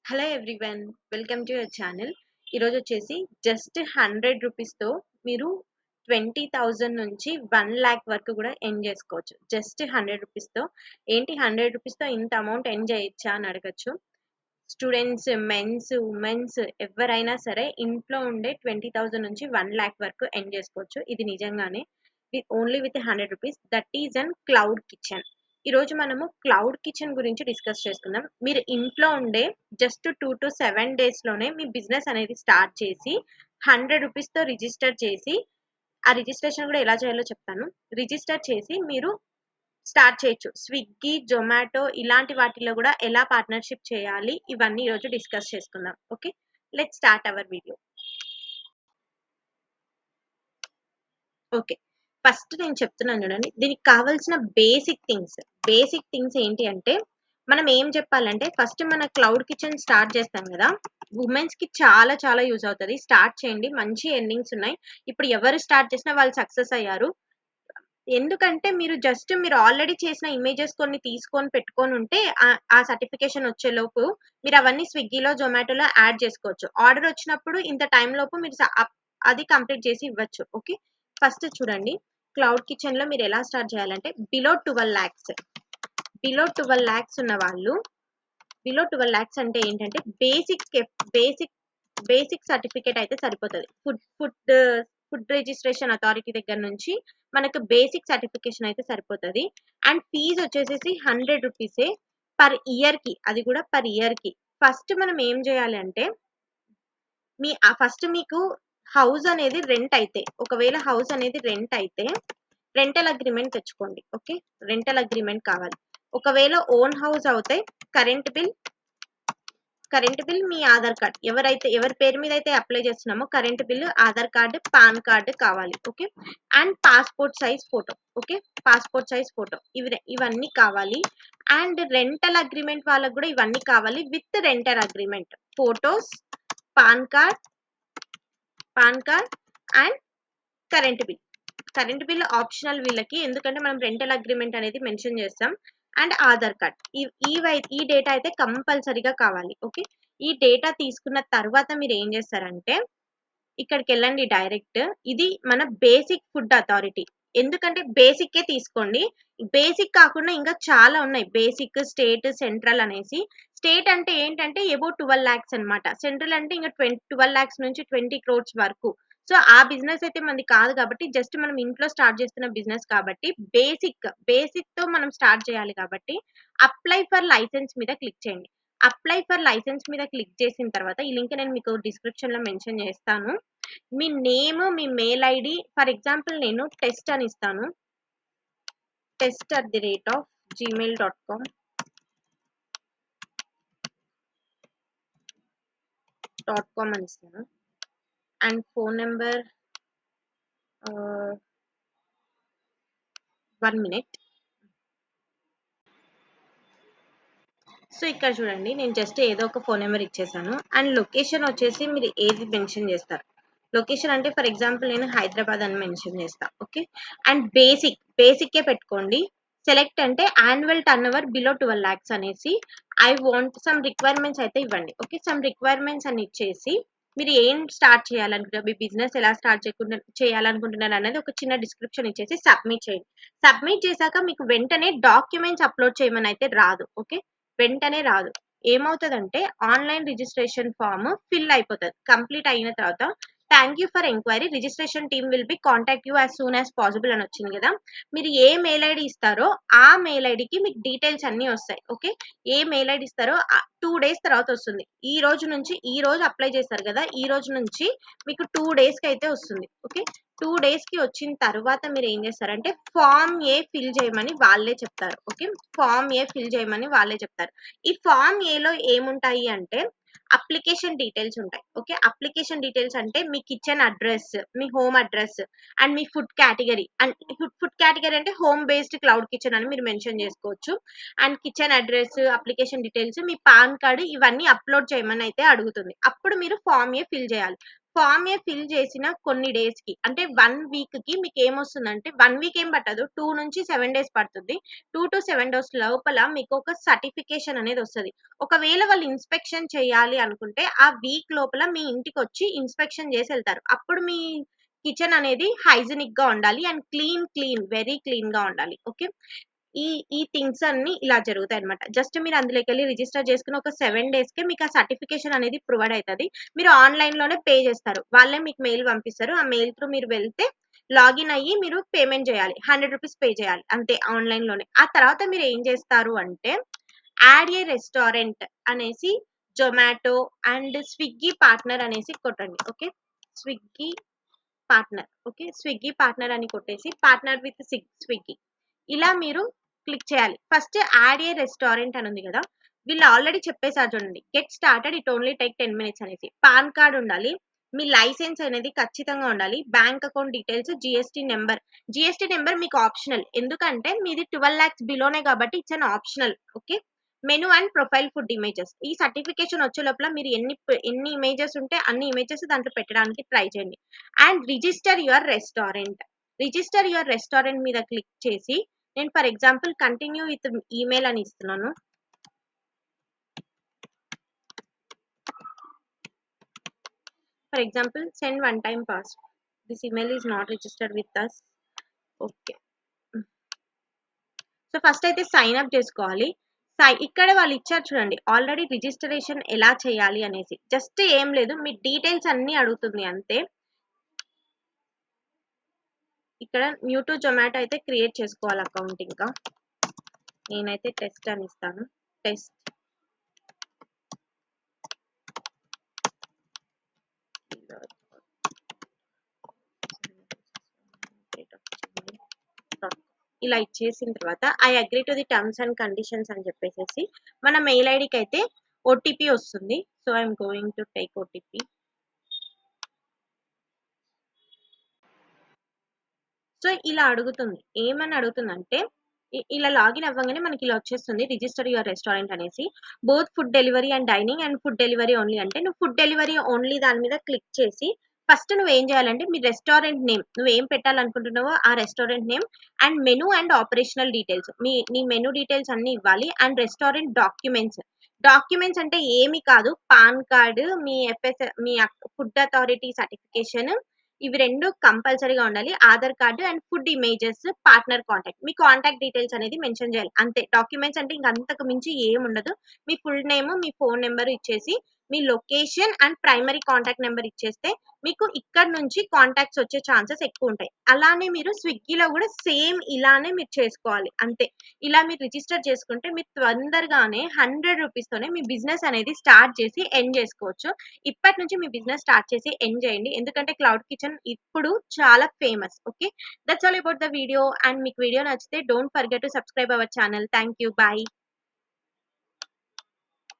Hello everyone, welcome to your channel. ఈరోజు వచ్చేసి just 100 రూపీస్తో మీరు 20,000 నుంచి 1,00,000 వరకు కూడా ఎర్న్ చేసుకోవచ్చు. జస్ట్ 100 రూపీస్తో ఏంటి 100 రూపీస్తో ఇంత అమౌంట్ ఎర్న్ చేయొచ్చా అని అడగచ్చు. స్టూడెంట్స్, మెన్స్, ఉమెన్స్ ఎవరైనా సరే ఇంట్లో ఉండే 20,000 నుంచి 1,00,000 వరకు ఎర్న్ చేసుకోవచ్చు. ఇది నిజంగానే only with 100 rupees. That is an cloud kitchen. ఈరోజు మనము క్లౌడ్ కిచెన్ గురించి డిస్కస్ చేసుకుందాం. మీరు ఇంట్లో ఉండే జస్ట్ 2 to 7 డేస్లోనే మీ బిజినెస్ అనేది స్టార్ట్ చేసి 100 రూపీస్తో రిజిస్టర్ చేసి, ఆ రిజిస్ట్రేషన్ కూడా ఎలా చేయాలో చెప్తాను. రిజిస్టర్ చేసి మీరు స్టార్ట్ చేయొచ్చు. స్విగ్గీ, జొమాటో ఇలాంటి వాటిలో కూడా ఎలా పార్ట్నర్షిప్ చేయాలి, ఇవన్నీ ఈరోజు డిస్కస్ చేసుకుందాం. Okay, let's start our video. Okay, first నేను చెప్తున్నాను చూడండి, దీనికి కావాల్సిన బేసిక్ థింగ్స్ ఏంటి అంటే, మనం ఏం చెప్పాలంటే ఫస్ట్ మన క్లౌడ్ కిచెన్ స్టార్ట్ చేస్తాం కదా, ఉమెన్స్ కి చాలా చాలా యూజ్ అవుతుంది. స్టార్ట్ చేయండి, మంచి ఎర్నింగ్స్ ఉన్నాయి. ఇప్పుడు ఎవరు స్టార్ట్ చేసినా వాళ్ళు సక్సెస్ అయ్యారు. ఎందుకంటే మీరు ఆల్రెడీ చేసిన ఇమేజెస్ కొన్ని తీసుకొని పెట్టుకొని ఉంటే ఆ సర్టిఫికేషన్ వచ్చేలోపు మీరు అవన్నీ స్విగ్గీలో, జొమాటోలో యాడ్ చేసుకోవచ్చు. ఆర్డర్ వచ్చినప్పుడు ఇంత టైం లోపు మీరు అది కంప్లీట్ చేసి ఇవ్వచ్చు. ఓకే, ఫస్ట్ చూడండి, క్లౌడ్ కిచెన్ లో మీరు ఎలా స్టార్ట్ చేయాలంటే బిలో 12 lakhs ఉన్న వాళ్ళు, బిలో 12 lakhs అంటే ఏంటంటే బేసిక్ సర్టిఫికేట్ అయితే సరిపోతుంది. ఫుడ్ రిజిస్ట్రేషన్ అథారిటీ దగ్గర నుంచి మనకు బేసిక్ సర్టిఫికేషన్ అయితే సరిపోతుంది. అండ్ ఫీజు వచ్చేసేసి 100 రూపీసే పర్ ఇయర్ కి, అది కూడా పర్ ఇయర్ కి. ఫస్ట్ మనం ఏం చేయాలి అంటే, ఫస్ట్ మీకు హౌస్ అనేది రెంట్ అయితే, ఒకవేళ హౌస్ అనేది రెంట్ అయితే రెంటల్ అగ్రిమెంట్ తెచ్చుకోండి. ఓకే, రెంటల్ అగ్రిమెంట్ కావాలి. ఒకవేళ ఓన్ హౌస్ అవుతే కరెంట్ బిల్, మీ ఆధార్ కార్డ్, ఎవరి పేరు మీద అయితే అప్లై చేస్తున్నామో current bill, Aadhaar card, PAN card కావాలి. Okay, and passport size photo. Okay, passport size photo ఇవన్నీ కావాలి. అండ్ రెంటల్ అగ్రిమెంట్ వాళ్ళకు కూడా ఇవన్నీ కావాలి. With rental agreement photos, PAN card and current bill optional వీళ్ళకి, ఎందుకంటే మనం రెంటల్ అగ్రిమెంట్ అనేది మెన్షన్ చేస్తాం. అండ్ ఆధార్ కార్డ్, ఈ డేటా అయితే కంపల్సరీగా కావాలి. ఓకే, ఈ డేటా తీసుకున్న తర్వాత మీరు ఏం చేస్తారంటే, ఇక్కడికి వెళ్ళండి డైరెక్ట్. ఇది మన బేసిక్ ఫుడ్ అథారిటీ. ఎందుకంటే బేసిక్కే తీసుకోండి, బేసిక్ కాకుండా ఇంకా చాలా ఉన్నాయి. బేసిక్, స్టేట్, సెంట్రల్ అనేసి. స్టేట్ అంటే ఏంటంటే అబౌవ్ 12 lakhs అనమాట. సెంట్రల్ అంటే ఇంకా 12 lakhs నుంచి 20 crores వరకు. సో ఆ బిజినెస్ అయితే మనది కాదు కాబట్టి, జస్ట్ మనం ఇంట్లో స్టార్ట్ చేస్తున్న బిజినెస్ కాబట్టి బేసిక్ తో మనం స్టార్ట్ చేయాలి కాబట్టి అప్లై ఫర్ లైసెన్స్ మీద క్లిక్ చేయండి. అప్లై ఫర్ లైసెన్స్ మీద క్లిక్ చేసిన తర్వాత, ఈ లింక్ నేను మీకు డిస్క్రిప్షన్ లో మెన్షన్ చేస్తాను. మీ నేమ్, మీ మెయిల్ ఐడి, ఫర్ ఎగ్జాంపుల్ నేను టెస్ట్ అని ఇస్తాను, test@gmail.com. అని ఇస్తాను. And phone number 1 minute. So ఇక్కడ చూడండి, నేను జస్ట్ ఏదో ఒక ఫోన్ నెంబర్ ఇచ్చేసాను. అండ్ లొకేషన్ వచ్చేసి మీరు ఏది మెన్షన్ చేస్తారు. లొకేషన్ అంటే ఫర్ ఎగ్జాంపుల్ నేను హైదరాబాద్ అని మెన్షన్ చేస్తాను. ఓకే, అండ్ బేసిక్కే పెట్టుకోండి. సెలెక్ట్ అంటే annual turn over below 12 lakhs అనేసి, ఐ వాంట్ సమ్ రిక్వైర్మెంట్స్ అయితే ఇవ్వండి. ఓకే, సమ్ రిక్వైర్మెంట్స్ అని ఇచ్చేసి మీరు ఏం స్టార్ట్ చేయాలనుకుంటారు, మీ బిజినెస్ ఎలా స్టార్ట్ చేయాలనుకుంటున్నారు అనేది ఒక చిన్న డిస్క్రిప్షన్ ఇచ్చేసి సబ్మిట్ చేయండి. సబ్మిట్ చేశాక మీకు వెంటనే డాక్యుమెంట్స్ అప్లోడ్ చేయమని అయితే రాదు. ఓకే, వెంటనే రాదు. ఏమవుతుందంటే ఆన్లైన్ రిజిస్ట్రేషన్ ఫామ్ ఫిల్ అయిపోతుంది. కంప్లీట్ అయిన తర్వాత thank you for enquiry, registration team will be contact you as soon as possible అని వచ్చింది కదా. మీరు ఏ మెయిల్ ఐడి ఇస్తారో ఆ మెయిల్ ఐడికి మీకు డీటెయిల్స్ అన్ని వస్తాయి. ఓకే, ఏ మెయిల్ ఐడి ఇస్తారో 2 days తర్వాత వస్తుంది. ఈ రోజు అప్లై చేస్తారు కదా, ఈ రోజు నుంచి మీకు 2 days కి అయితే వస్తుంది. ఓకే, 2 days కి వచ్చిన తర్వాత మీరు ఏం చేస్తారంటే ఫామ్ ఏ ఫిల్ చేయమని వాళ్ళే చెప్తారు. ఓకే, ఫామ్ ఏ ఫిల్ చేయమని వాళ్ళే చెప్తారు. ఈ ఫామ్ ఏలో ఏముంటాయి అంటే అప్లికేషన్ డీటెయిల్స్ ఉంటాయి. ఓకే, అప్లికేషన్ డీటెయిల్స్ అంటే మీ కిచెన్ అడ్రస్, మీ హోమ్ అడ్రస్, అండ్ మీ food category. And food category అంటే హోమ్ బేస్డ్ క్లౌడ్ కిచెన్ అని మీరు మెన్షన్ చేసుకోవచ్చు. And kitchen address, application details, మీ పాన్ కార్డు, ఇవన్నీ అప్లోడ్ చేయమని అయితే అడుగుతుంది. అప్పుడు మీరు ఫామ్ ఏ ఫిల్ చేయాలి. ఫార్మ్ ఏ ఫిల్ చేసిన కొన్ని డేస్‌కి అంటే 1 వీక్‌కి మీకేమొస్తుందంటే 1 వీక్ ఏం పట్టదు. 2-7 డేస్ పడుతుంది. 2-7 డేస్ లోపల మీకొక సర్టిఫికేషన్ అనేదొస్తది. ఒకవేళ వాళ్ళు ఇన్స్‌పెక్షన్ చేయాలి అనుకుంటే, ఆ వీక్ లోపల మీ ఇంటికొచ్చి ఇన్స్‌పెక్షన్ జేసెళ్తారు. అప్పుడు మీ కిచెన్ అనేది హైజినిక్‌గా ఉండాలి. అండ్ వెరీ క్లీన్‌గా ఉండాలి. ఓకే. ఈ థింగ్స్ అన్నీ ఇలా జరుగుతాయన్నమాట. జస్ట్ మీరు అందులోకెళ్ళి రిజిస్టర్ చేసుకొని ఒక 7 డేస్‌కే మీకు ఆ సర్టిఫికేషన్ అనేది ప్రొవైడ్ అయితది. మీరు ఆన్‌లైన్‌లోనే పే చేస్తారు. వాళ్ళే మీకు మెయిల్ పంపిస్తారు. ఆ మెయిల్ త్రూ మీరు వెళ్తే లాగిన్ అయ్యి మీరు పేమెంట్ చేయాలి. రూ. 100 పే చేయాలి. అంతే ఆన్‌లైన్‌లోనే. ఆ తర్వాత మీరు ఏం చేస్తారు అంటే యాడ్ ఏ రెస్టారెంట్ అనేసి జొమాటో అండ్ స్విగ్గీ పార్ట్నర్ అనేసి కొట్టండి. Okay. Swiggy partner. Okay. Swiggy partner అని కొట్టేసి పార్ట్నర్ విత్ స్విగ్గీ. ఇలా మీరు క్లిక్ చేయాలి. ఫస్ట్ యాడ్ ఏ రెస్టారెంట్ అని ఉంది గదా! వీళ్ళు ఆల్రెడీ చెప్పేసారు చూడండి. Get started it only take 10 minutes అనేసి. పాన్ కార్డ్ ఉండాలి. మీ లైసెన్స్ అనేది ఖచ్చితంగా ఉండాలి. Bank account details, GST number. GST number మీకు ఆప్షనల్. ఎందుకంటే మీది 12 లాక్స్ బిలోనే కాబట్టి it's an optional. Okay. Menu and profile food images. ఈ సర్టిఫికేషన్ వచ్చే లోపల మీరు ఎన్ని ఇమేజెస్ ఉంటే అన్ని ఇమేజెస్ దాంట్లో పెట్టడానికి ట్రై చేయండి. And register your restaurant. Register your restaurant మీద క్లిక్ చేసి నేను for example continue with email అని ఇస్తున్నాను. For example send one time password. This email is not registered with us. Okay. So first అయితే sign up చేసుకోవాలి. ఇక్కడ వాళ్ళు ఇచ్చారు చూడండి. ఆల్రెడీ రిజిస్ట్రేషన్ ఎలా చేయాలి అనేసి. జస్ట్ ఏం లేదు. మీ డీటెయిల్స్ అన్నీ అడుగుతుంది అంతే. ఇక్కడ న్యూ టు జొమాటో అయితే క్రియేట్ చేసుకోవాలి అకౌంట్ ఇంకా. నేనైతే టెస్ట్ అని ఇస్తాను. టెస్ట్. ఇలా ఇచ్చేసిన తర్వాత I agree to the terms and conditions అని చెప్పేసేసి మన మెయిల్ ఐడికి అయితే ఓటీపీ వస్తుంది. So I'm going to take OTP. So ఇలా అడుగుతుంది. ఏమని అడుగుతుందంటే ఇలా లాగిన్ అవ్వంగానే మనకి ఇలా వచ్చేస్తుంది. రిజిస్టర్ యువర్ రెస్టారెంట్ అనేసి. Both food delivery and dining and food delivery only అంటే నువ్వు ఫుడ్ డెలివరీ ఓన్లీ దాని మీద క్లిక్ చేసి ఫస్ట్ నువ్వేం చేయాలంటే మీ రెస్టారెంట్ నేమ్ నువ్వేం పెట్టాలనుకుంటున్నావో ఆ restaurant name and menu and operational details నీ మెను డీటెయిల్స్ అన్ని ఇవ్వాలి. And restaurant documents. డాక్యుమెంట్స్ అంటే ఏమి కాదు. పాన్ కార్డ్, మీ ఫుడ్ అథారిటీ సర్టిఫికేషన్ ఇవి 2 కంపల్సరీగా ఉండాలి. Aadhaar card and food images, partner contact. మీ కాంటాక్ట్ డీటెయిల్స్ అనేది మెన్షన్ చేయాలి. అంతే. డాక్యుమెంట్స్ అంటే ఇంక అంతకు మించి ఏముండదు. మీ ఫుల్ నేమ్, మీ ఫోన్ నంబర్ ఇచ్చేసి, మీ location and primary contact number ఇచ్చేస్తే మీకు ఇక్కడ నుంచి కాంటాక్ట్స్ వచ్చే ఛాన్సెస్ ఎక్కువుంటాయి. అలానే మీరు స్విగ్గీలో గూడా సేమ్ ఇలానే మీరు చేసుకోవాలి. అంతే. ఇలా మీరు రిజిస్టర్ చేసుకుంటే మీరు తొందరగానే రూ. 100 తోనే మీ బిజినెస్ అనేది స్టార్ట్ చేసి ఎండ్ చేసుకోవచ్చు. ఇప్పటి నుంచి మీ బిజినెస్ స్టార్ట్ చేసి ఎండ్ చేయండి. ఎందుకంటే క్లౌడ్ కిచెన్ ఇప్పుడు చాలా famous. Okay. That's all about the video. And మీకు వీడియో నచ్చితే don't forget to subscribe our channel. Thank you. By.